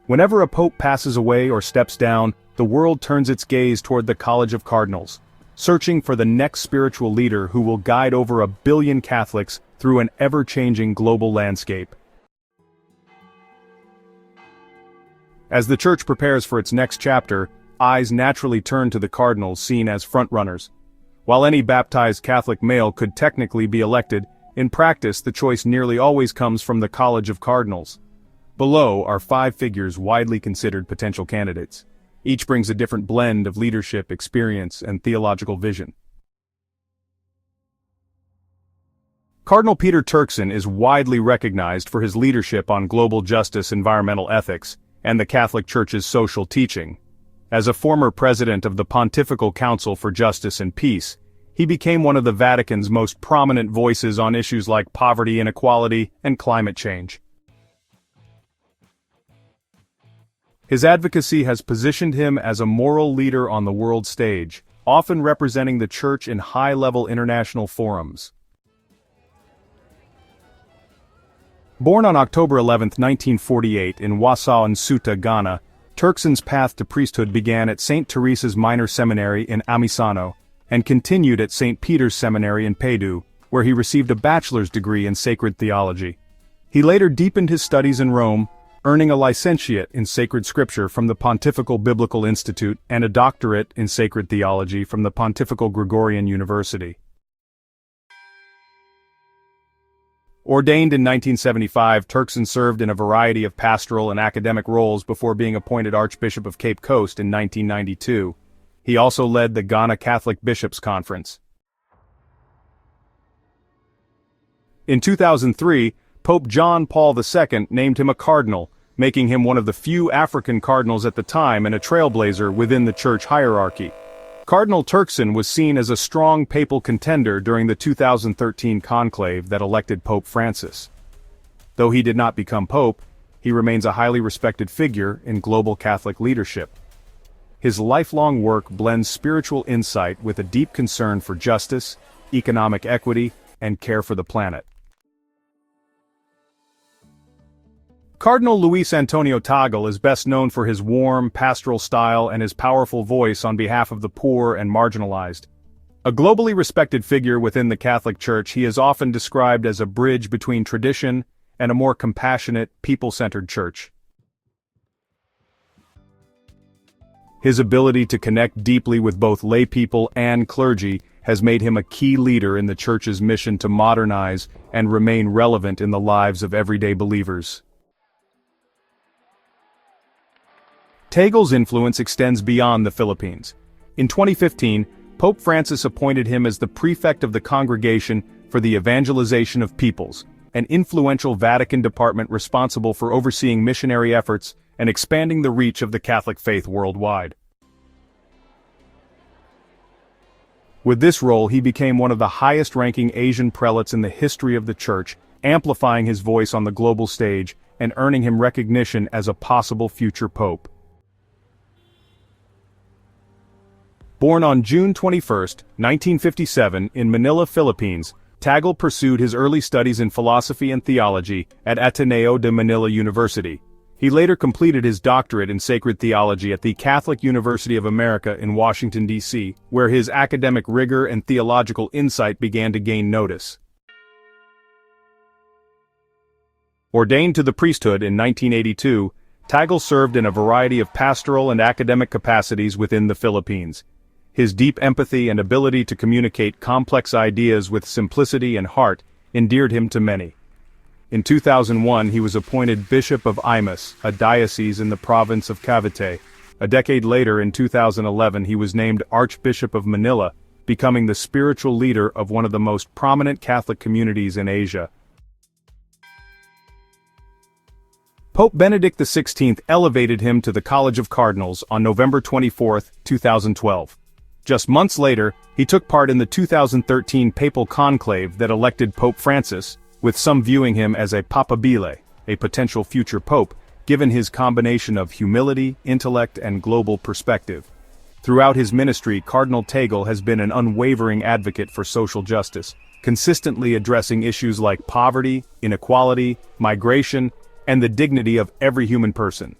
Whenever a pope passes away or steps down, the world turns its gaze toward the College of Cardinals, searching for the next spiritual leader who will guide over 1 billion Catholics through an ever-changing global landscape. As the Church prepares for its next chapter, eyes naturally turn to the Cardinals, seen as frontrunners. While any baptized Catholic male could technically be elected, in practice the choice nearly always comes from the College of Cardinals. Below are 5 figures widely considered potential candidates. Each brings a different blend of leadership, experience, and theological vision. Cardinal Peter Turkson is widely recognized for his leadership on global justice, environmental ethics, and the Catholic Church's social teaching. As a former president of the Pontifical Council for Justice and Peace, he became one of the Vatican's most prominent voices on issues like poverty, inequality, and climate change. His advocacy has positioned him as a moral leader on the world stage, often representing the Church in high-level international forums. Born on October 11, 1948 in Wassa Nssuta, Ghana, Turkson's path to priesthood began at St. Teresa's Minor Seminary in Amisano, and continued at St. Peter's Seminary in Paidu, where he received a bachelor's degree in sacred theology. He later deepened his studies in Rome, earning a licentiate in sacred scripture from the Pontifical Biblical Institute and a doctorate in sacred theology from the Pontifical Gregorian University. Ordained in 1975, Turkson served in a variety of pastoral and academic roles before being appointed Archbishop of Cape Coast in 1992. He also led the Ghana Catholic Bishops' Conference. In 2003, Pope John Paul II named him a cardinal, making him one of the few African cardinals at the time and a trailblazer within the church hierarchy. Cardinal Turkson was seen as a strong papal contender during the 2013 conclave that elected Pope Francis. Though he did not become pope, he remains a highly respected figure in global Catholic leadership. His lifelong work blends spiritual insight with a deep concern for justice, economic equity, and care for the planet. Cardinal Luis Antonio Tagle is best known for his warm, pastoral style and his powerful voice on behalf of the poor and marginalized. A globally respected figure within the Catholic Church, he is often described as a bridge between tradition and a more compassionate, people-centered church. His ability to connect deeply with both lay people and clergy has made him a key leader in the Church's mission to modernize and remain relevant in the lives of everyday believers. Tagle's influence extends beyond the Philippines. In 2015, Pope Francis appointed him as the prefect of the Congregation for the Evangelization of Peoples, an influential Vatican department responsible for overseeing missionary efforts and expanding the reach of the Catholic faith worldwide. With this role, he became one of the highest-ranking Asian prelates in the history of the Church, amplifying his voice on the global stage and earning him recognition as a possible future pope. Born on June 21, 1957, in Manila, Philippines, Tagle pursued his early studies in philosophy and theology at Ateneo de Manila University. He later completed his doctorate in sacred theology at the Catholic University of America in Washington, D.C., where his academic rigor and theological insight began to gain notice. Ordained to the priesthood in 1982, Tagle served in a variety of pastoral and academic capacities within the Philippines. His deep empathy and ability to communicate complex ideas with simplicity and heart endeared him to many. In 2001, he was appointed Bishop of Imus, a diocese in the province of Cavite. A decade later, in 2011, he was named Archbishop of Manila, becoming the spiritual leader of one of the most prominent Catholic communities in Asia. Pope Benedict XVI elevated him to the College of Cardinals on November 24, 2012. Just months later, he took part in the 2013 papal conclave that elected Pope Francis, with some viewing him as a papabile, a potential future pope, given his combination of humility, intellect, and global perspective. Throughout his ministry, Cardinal Tagle has been an unwavering advocate for social justice, consistently addressing issues like poverty, inequality, migration, and the dignity of every human person.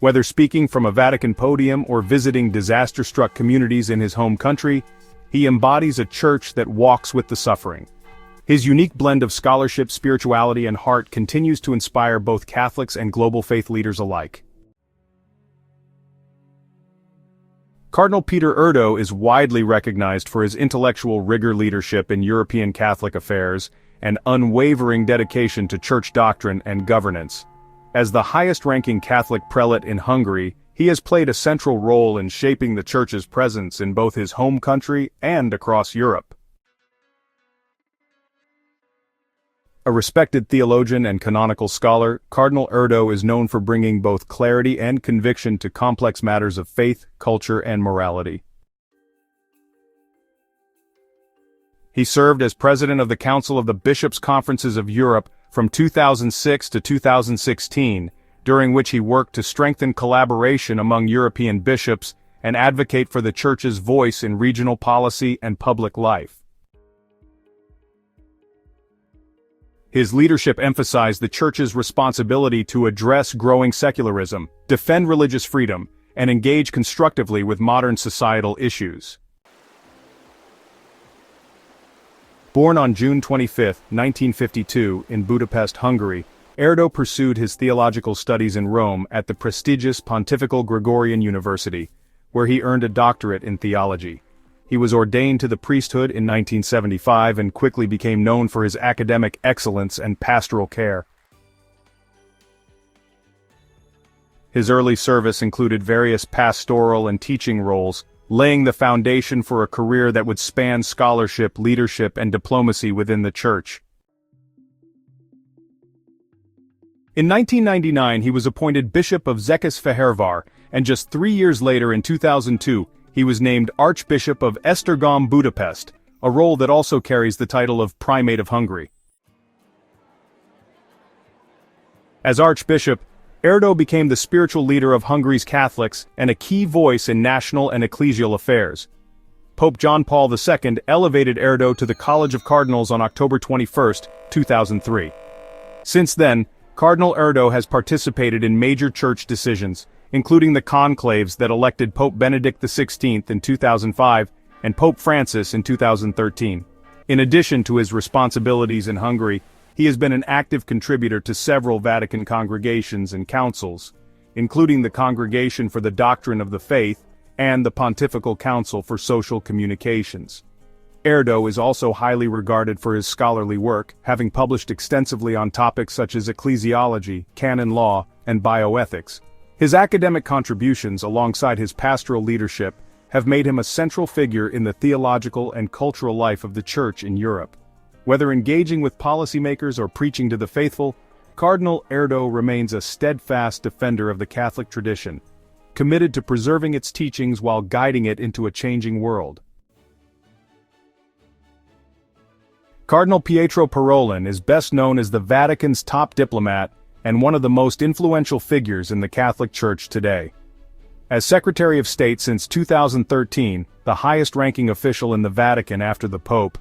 Whether speaking from a Vatican podium or visiting disaster-struck communities in his home country, he embodies a church that walks with the suffering. His unique blend of scholarship, spirituality, and heart continues to inspire both Catholics and global faith leaders alike. Cardinal Peter Erdo is widely recognized for his intellectual rigor, leadership in European Catholic affairs, and unwavering dedication to church doctrine and governance. As the highest-ranking Catholic prelate in Hungary, he has played a central role in shaping the Church's presence in both his home country and across Europe. A respected theologian and canonical scholar, Cardinal Erdo is known for bringing both clarity and conviction to complex matters of faith, culture, and morality. He served as president of the Council of the Bishops' Conferences of Europe from 2006 to 2016, during which he worked to strengthen collaboration among European bishops and advocate for the Church's voice in regional policy and public life. His leadership emphasized the Church's responsibility to address growing secularism, defend religious freedom, and engage constructively with modern societal issues. Born on June 25, 1952, in Budapest, Hungary, Erdo pursued his theological studies in Rome at the prestigious Pontifical Gregorian University, where he earned a doctorate in theology. He was ordained to the priesthood in 1975 and quickly became known for his academic excellence and pastoral care. His early service included various pastoral and teaching roles, laying the foundation for a career that would span scholarship, leadership, and diplomacy within the Church. In 1999 he was appointed Bishop of Székesfehérvár, and just 3 years later in 2002, he was named Archbishop of Esztergom Budapest, a role that also carries the title of Primate of Hungary. As Archbishop, Erdo became the spiritual leader of Hungary's Catholics and a key voice in national and ecclesial affairs. Pope John Paul II elevated Erdo to the College of Cardinals on October 21, 2003. Since then, Cardinal Erdo has participated in major church decisions, including the conclaves that elected Pope Benedict XVI in 2005 and Pope Francis in 2013. In addition to his responsibilities in Hungary, he has been an active contributor to several Vatican congregations and councils, including the Congregation for the Doctrine of the Faith and the Pontifical Council for Social Communications. Erdo is also highly regarded for his scholarly work, having published extensively on topics such as ecclesiology, canon law, and bioethics. His academic contributions alongside his pastoral leadership have made him a central figure in the theological and cultural life of the Church in Europe. Whether engaging with policymakers or preaching to the faithful, Cardinal Erdo remains a steadfast defender of the Catholic tradition, committed to preserving its teachings while guiding it into a changing world. Cardinal Pietro Parolin is best known as the Vatican's top diplomat and one of the most influential figures in the Catholic Church today. As Secretary of State since 2013, the highest-ranking official in the Vatican after the Pope,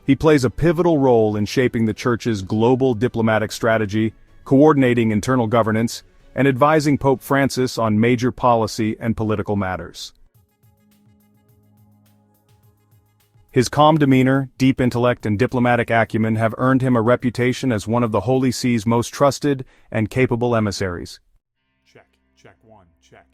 he plays a pivotal role in shaping the Church's global diplomatic strategy, coordinating internal governance, and advising Pope Francis on major policy and political matters. His calm demeanor, deep intellect, and diplomatic acumen have earned him a reputation as one of the Holy See's most trusted and capable emissaries. Check one, check.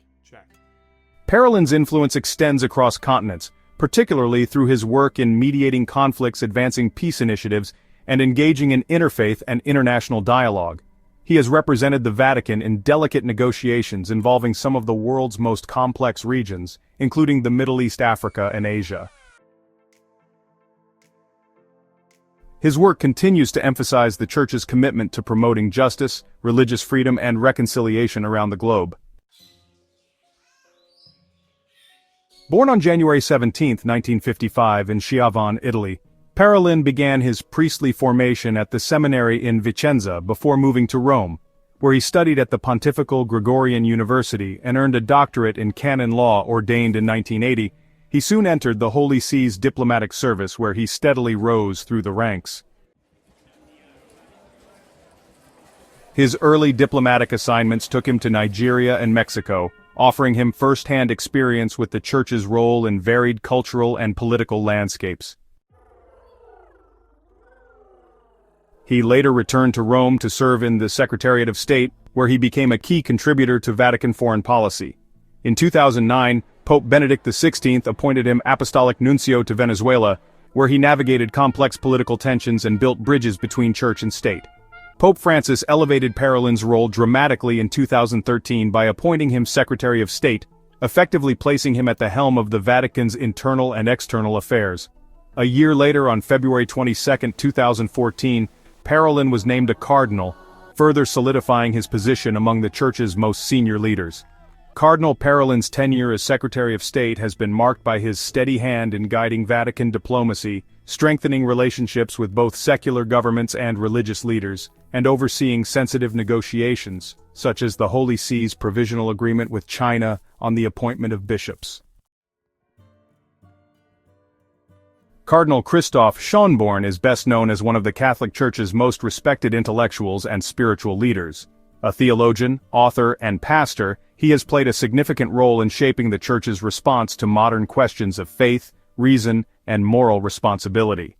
Parolin's influence extends across continents, particularly through his work in mediating conflicts, advancing peace initiatives, and engaging in interfaith and international dialogue. He has represented the Vatican in delicate negotiations involving some of the world's most complex regions, including the Middle East, Africa, and Asia. His work continues to emphasize the Church's commitment to promoting justice, religious freedom, and reconciliation around the globe. Born on January 17, 1955 in Schiavon, Italy, Parolin began his priestly formation at the seminary in Vicenza before moving to Rome, where he studied at the Pontifical Gregorian University and earned a doctorate in canon law ordained in 1980. He soon entered the Holy See's diplomatic service, where he steadily rose through the ranks. His early diplomatic assignments took him to Nigeria and Mexico, offering him first-hand experience with the Church's role in varied cultural and political landscapes. He later returned to Rome to serve in the Secretariat of State, where he became a key contributor to Vatican foreign policy. In 2009, Pope Benedict XVI appointed him Apostolic Nuncio to Venezuela, where he navigated complex political tensions and built bridges between church and state. Pope Francis elevated Parolin's role dramatically in 2013 by appointing him Secretary of State, effectively placing him at the helm of the Vatican's internal and external affairs. A year later, on February 22, 2014, Parolin was named a cardinal, further solidifying his position among the Church's most senior leaders. Cardinal Parolin's tenure as Secretary of State has been marked by his steady hand in guiding Vatican diplomacy, strengthening relationships with both secular governments and religious leaders, and overseeing sensitive negotiations, such as the Holy See's provisional agreement with China on the appointment of bishops. Cardinal Christoph Schönborn is best known as one of the Catholic Church's most respected intellectuals and spiritual leaders. A theologian, author, and pastor, he has played a significant role in shaping the Church's response to modern questions of faith, reason, and moral responsibility.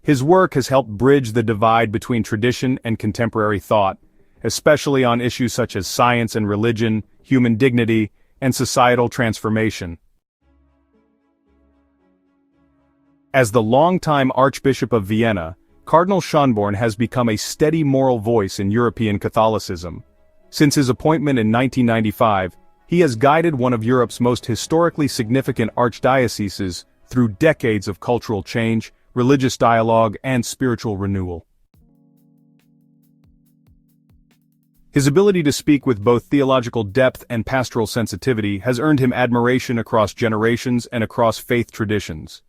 His work has helped bridge the divide between tradition and contemporary thought, especially on issues such as science and religion, human dignity, and societal transformation. As the longtime Archbishop of Vienna, Cardinal Schönborn has become a steady moral voice in European Catholicism. Since his appointment in 1995, he has guided one of Europe's most historically significant archdioceses through decades of cultural change, religious dialogue, and spiritual renewal. His ability to speak with both theological depth and pastoral sensitivity has earned him admiration across generations and across faith traditions.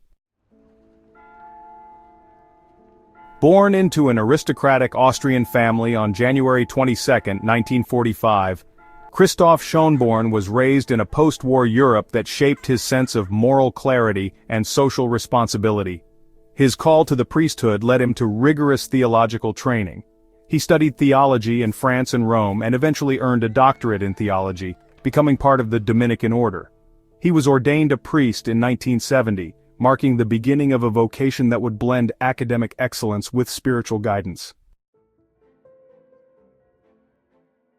Born into an aristocratic Austrian family on January 22, 1945, Christoph Schönborn was raised in a post-war Europe that shaped his sense of moral clarity and social responsibility. His call to the priesthood led him to rigorous theological training. He studied theology in France and Rome and eventually earned a doctorate in theology, becoming part of the Dominican order. He was ordained a priest in 1970, marking the beginning of a vocation that would blend academic excellence with spiritual guidance.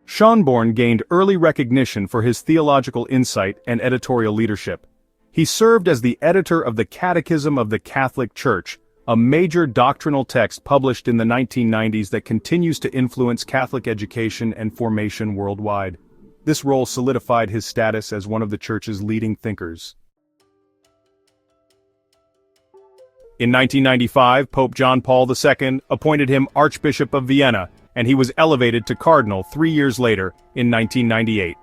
Schönborn gained early recognition for his theological insight and editorial leadership. He served as the editor of the Catechism of the Catholic Church, a major doctrinal text published in the 1990s that continues to influence Catholic education and formation worldwide. This role solidified his status as one of the Church's leading thinkers. In 1995, Pope John Paul II appointed him Archbishop of Vienna, and he was elevated to cardinal 3 years later, in 1998.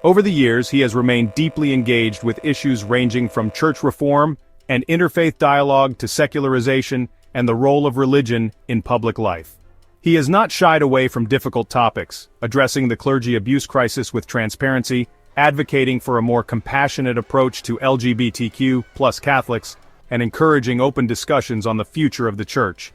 Over the years, he has remained deeply engaged with issues ranging from church reform and interfaith dialogue to secularization and the role of religion in public life. He has not shied away from difficult topics, addressing the clergy abuse crisis with transparency, advocating for a more compassionate approach to LGBTQ+ Catholics, and encouraging open discussions on the future of the Church.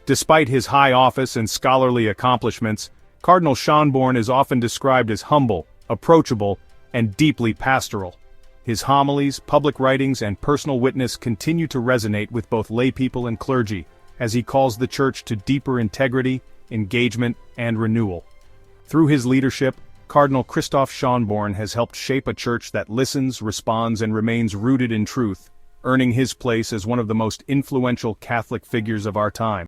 Despite his high office and scholarly accomplishments, Cardinal Schönborn is often described as humble, approachable, and deeply pastoral. His homilies, public writings, and personal witness continue to resonate with both laypeople and clergy, as he calls the Church to deeper integrity, engagement, and renewal. Through his leadership, Cardinal Christoph Schönborn has helped shape a Church that listens, responds, and remains rooted in truth, earning his place as one of the most influential Catholic figures of our time.